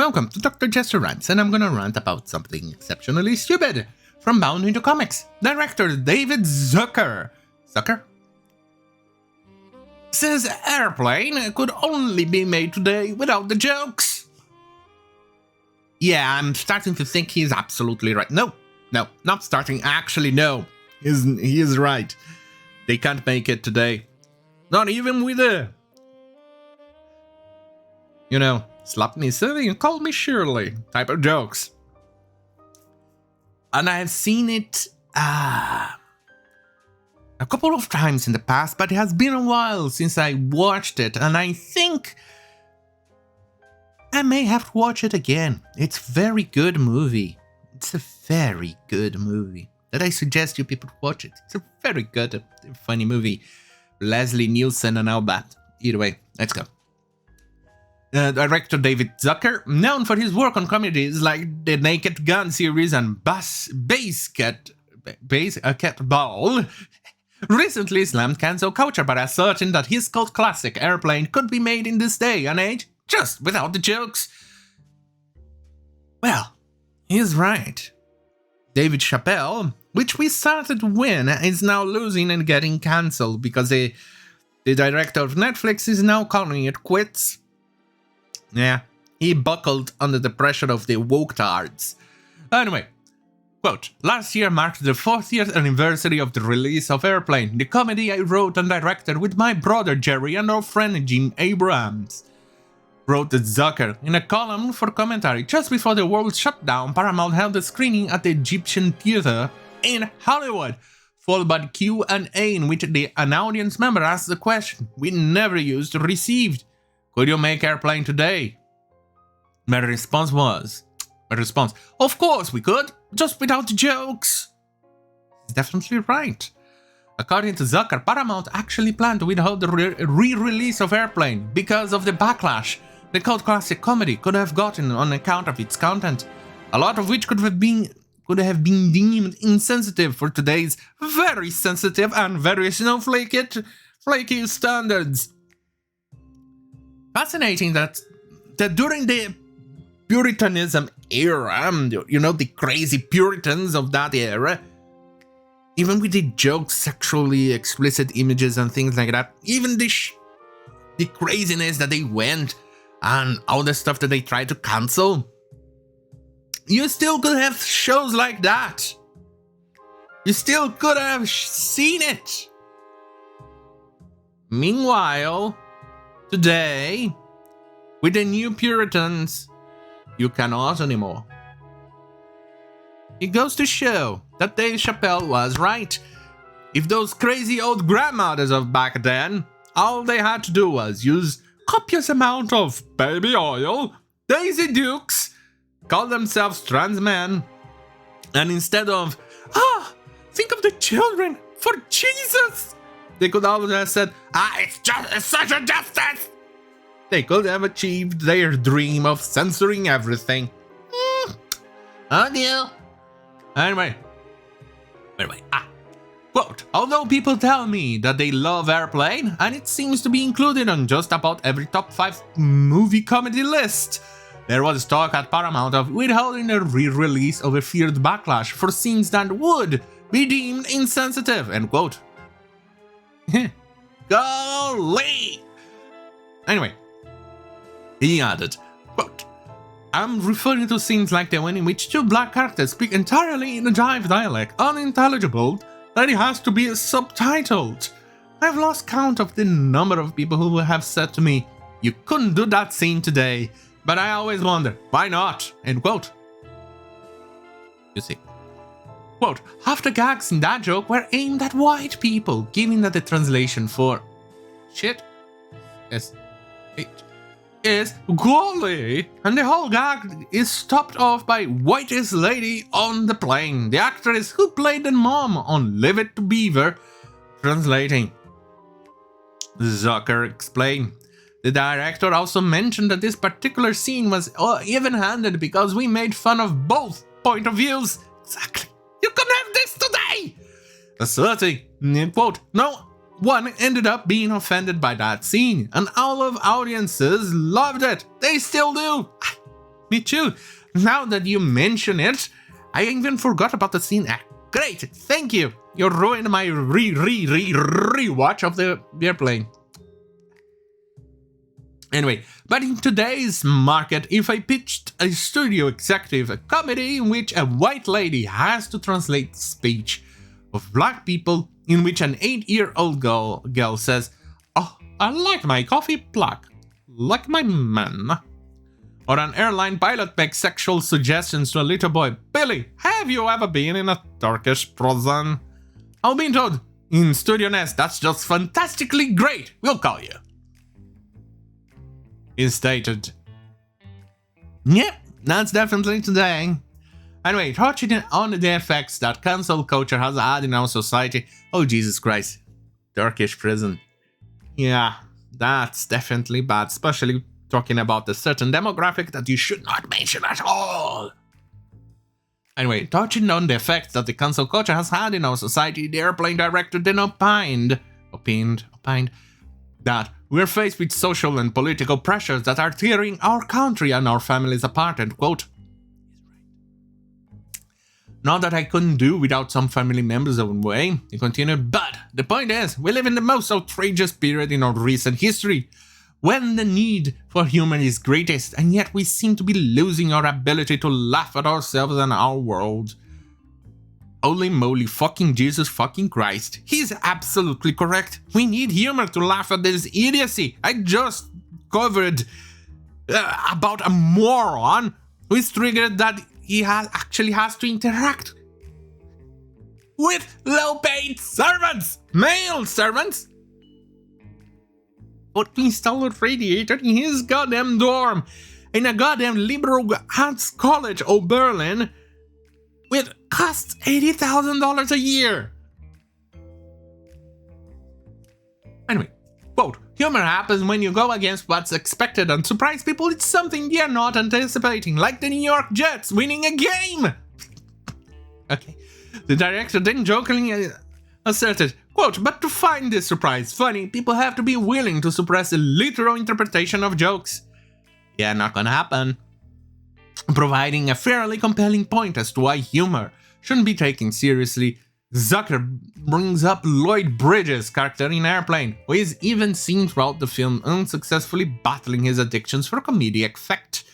Welcome to Dr. Jester Rants, and I'm gonna rant about something exceptionally stupid. From Bound into Comics, director David Zucker says Airplane could only be made today without the jokes. Yeah, I'm starting to think he's absolutely right. No, not starting. Actually, no. He is right. They can't make it today. Not even with a... slap me silly and call me Shirley type of jokes. And I have seen it a couple of times in the past, but it has been a while since I watched it, and I think I may have to watch it again. It's a very good movie. It's a very good movie that I suggest you people watch it. It's a very good, funny movie. Leslie Nielsen and all that. Either way, let's go. Director David Zucker, known for his work on comedies like the Naked Gun series and Cat Ball, recently slammed cancel culture by asserting that his cult classic Airplane could be made in this day and age just without the jokes. Well, he's right. David Chappelle, which we started to win, is now losing and getting cancelled because the director of Netflix is now calling it quits. Yeah, he buckled under the pressure of the woke-tards. Anyway, quote, last year marked the 40th anniversary of the release of Airplane, the comedy I wrote and directed with my brother Jerry and our friend Jim Abrams, wrote Zucker in a column for commentary. Just before the world shut down, Paramount held a screening at the Egyptian Theatre in Hollywood, followed by the Q&A in which an audience member asked the question we never used or received. Could you make Airplane today? My response, of course we could, just without the jokes. He's definitely right. According to Zucker, Paramount actually planned to withhold the re-release of Airplane because of the backlash the cult classic comedy could have gotten on account of its content, a lot of which could have been deemed insensitive for today's very sensitive and very flaky standards. Fascinating that during the Puritanism era, the crazy Puritans of that era, even with the jokes, sexually explicit images and things like that, even the craziness that they went and all the stuff that they tried to cancel, you still could have shows like that. You still could have seen it. Meanwhile, today, with the new Puritans, you cannot anymore. It goes to show that Dave Chappelle was right. If those crazy old grandmothers of back then, all they had to do was use copious amount of baby oil, Daisy Dukes, call themselves trans men, and instead of, think of the children, for Jesus, they could always have said, it's such a justice. They could have achieved their dream of censoring everything. Oh dear. Anyway, quote, although people tell me that they love Airplane, and it seems to be included on just about every top 5 movie comedy list, there was talk at Paramount of withholding a re-release of a feared backlash for scenes that would be deemed insensitive, end quote. Golly! Anyway, he added, quote, I'm referring to scenes like the one in which 2 black characters speak entirely in a jive dialect, unintelligible, that it has to be subtitled. I've lost count of the number of people who have said to me, you couldn't do that scene today, but I always wonder, why not? End quote. You see. Quote, half the gags in that joke were aimed at white people, given that the translation for shit is golly, and the whole gag is topped off by whitest lady on the plane, the actress who played the mom on Leave It to Beaver, translating. Zucker explained. The director also mentioned that this particular scene was even-handed because we made fun of both point of views. Exactly. You could have this today! Asserting, quote, no one ended up being offended by that scene, and all of audiences loved it. They still do. Me too. Now that you mention it, I even forgot about the scene. Great, thank you. You ruined my rewatch of the airplane. Anyway, but in today's market, if I pitched a studio executive a comedy in which a white lady has to translate the speech of black people, in which an 8-year-old girl says, "Oh, I like my coffee black, like my man," or an airline pilot makes sexual suggestions to a little boy, "Billy, have you ever been in a Turkish prison?" I'll be told, in Studio Nest, "That's just fantastically great, we'll call you." Is stated. Yep, that's definitely today. Anyway, touching on the effects that cancel culture has had in our society. Oh, Jesus Christ. Turkish prison. Yeah, that's definitely bad, especially talking about a certain demographic that you should not mention at all. Anyway, touching on the effects that the cancel culture has had in our society, the airplane director then opined that we're faced with social and political pressures that are tearing our country and our families apart, and quote, "Not that I couldn't do without some family members away," he continued, "but the point is, we live in the most outrageous period in our recent history, when the need for humor is greatest, and yet we seem to be losing our ability to laugh at ourselves and our world. Holy moly, fucking Jesus fucking Christ. He's absolutely correct. We need humor to laugh at this idiocy. I just covered about a moron who is triggered that he actually has to interact with low-paid servants, male servants, but to install a radiator in his goddamn dorm in a goddamn liberal arts college of Berlin, which costs $80,000 a year. Anyway, quote, "Humor happens when you go against what's expected and surprise people with something they're not anticipating, like the New York Jets winning a game." Okay. The director then jokingly asserted, quote, "But to find this surprise funny, people have to be willing to suppress the literal interpretation of jokes." Yeah, not gonna happen. Providing a fairly compelling point as to why humor shouldn't be taken seriously, Zucker brings up Lloyd Bridges' character in Airplane, who is even seen throughout the film unsuccessfully battling his addictions for comedic effect.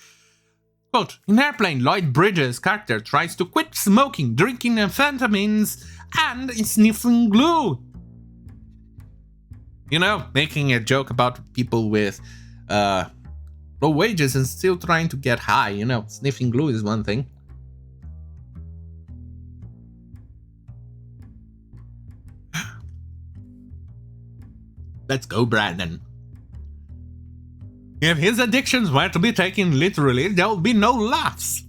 Quote, "In Airplane, Lloyd Bridges' character tries to quit smoking, drinking amphetamines, and sniffing glue." You know, making a joke about people with low wages and still trying to get high, you know, sniffing glue is one thing. Let's go, Brandon. If his addictions were to be taken literally, there would be no laughs.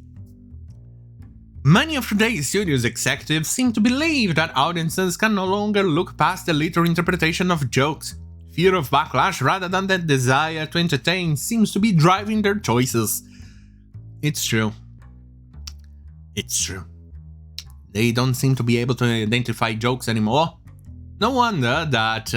Many of today's studio's executives seem to believe that audiences can no longer look past the literal interpretation of jokes. Fear of backlash rather than the desire to entertain seems to be driving their choices. It's true. It's true. They don't seem to be able to identify jokes anymore. No wonder that,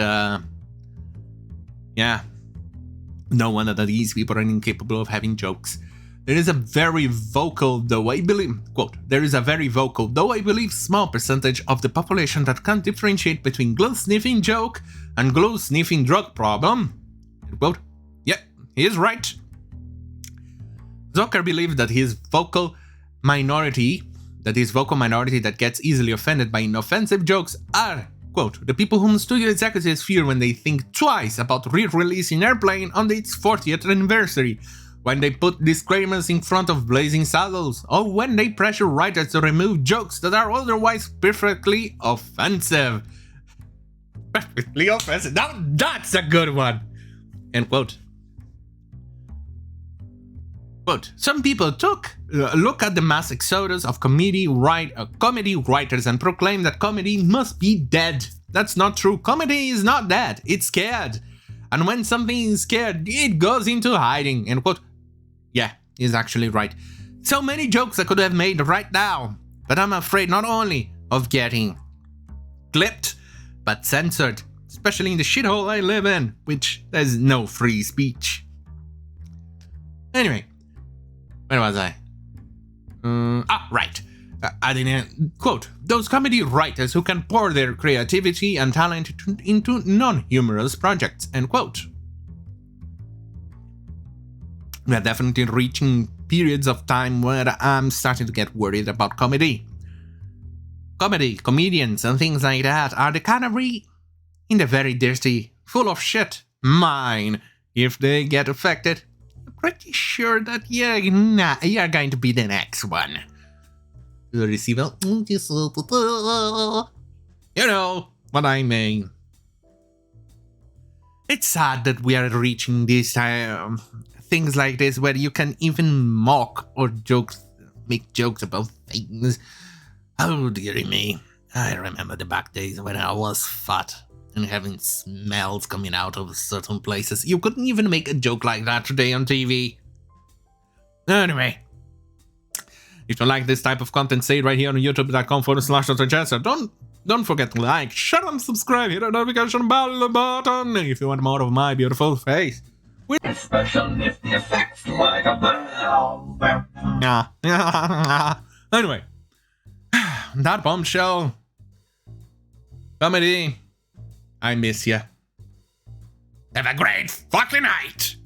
no wonder that these people are incapable of having jokes. There is a very vocal, though I believe, quote, "There is a very vocal, though I believe small percentage of the population that can't differentiate between glue-sniffing joke and glue-sniffing drug problem." Quote, yeah, he is right. Zucker believes that his vocal minority that gets easily offended by inoffensive jokes are, quote, "the people whom studio executives fear when they think twice about re-releasing Airplane on its 40th anniversary, when they put disclaimers in front of Blazing Saddles, or when they pressure writers to remove jokes that are otherwise perfectly offensive." Perfectly offensive. Now that's a good one. End quote. Quote, "Some people took a look at the mass exodus of comedy writers and proclaim that comedy must be dead. That's not true. Comedy is not dead. It's scared. And when something is scared, it goes into hiding." End quote. Yeah, he's actually right. So many jokes I could have made right now, but I'm afraid not only of getting clipped, but censored, especially in the shithole I live in, which there's no free speech. Anyway, Where was I? Right. Adding a quote, those comedy writers who can pour their creativity and talent into non-humorous projects, end quote. We are definitely reaching periods of time where I'm starting to get worried about comedy. Comedians, and things like that are the canary in the very dirty, full of shit mine. If they get affected, I'm pretty sure that you're going to be the next one. The receiver. You know what I mean. It's sad that we are reaching these things like this where you can even mock or make jokes about things. Oh dearie me. I remember the back days when I was fat and having smells coming out of certain places. You couldn't even make a joke like that today on TV. Anyway. If you like this type of content, say it right here on youtube.com/Jester. Don't forget to like, share, and subscribe. Hit the notification bell button if you want more of my beautiful face. Special nifty effects like a Anyway, that bombshell. Comedy, I miss ya. Have a great fucking night.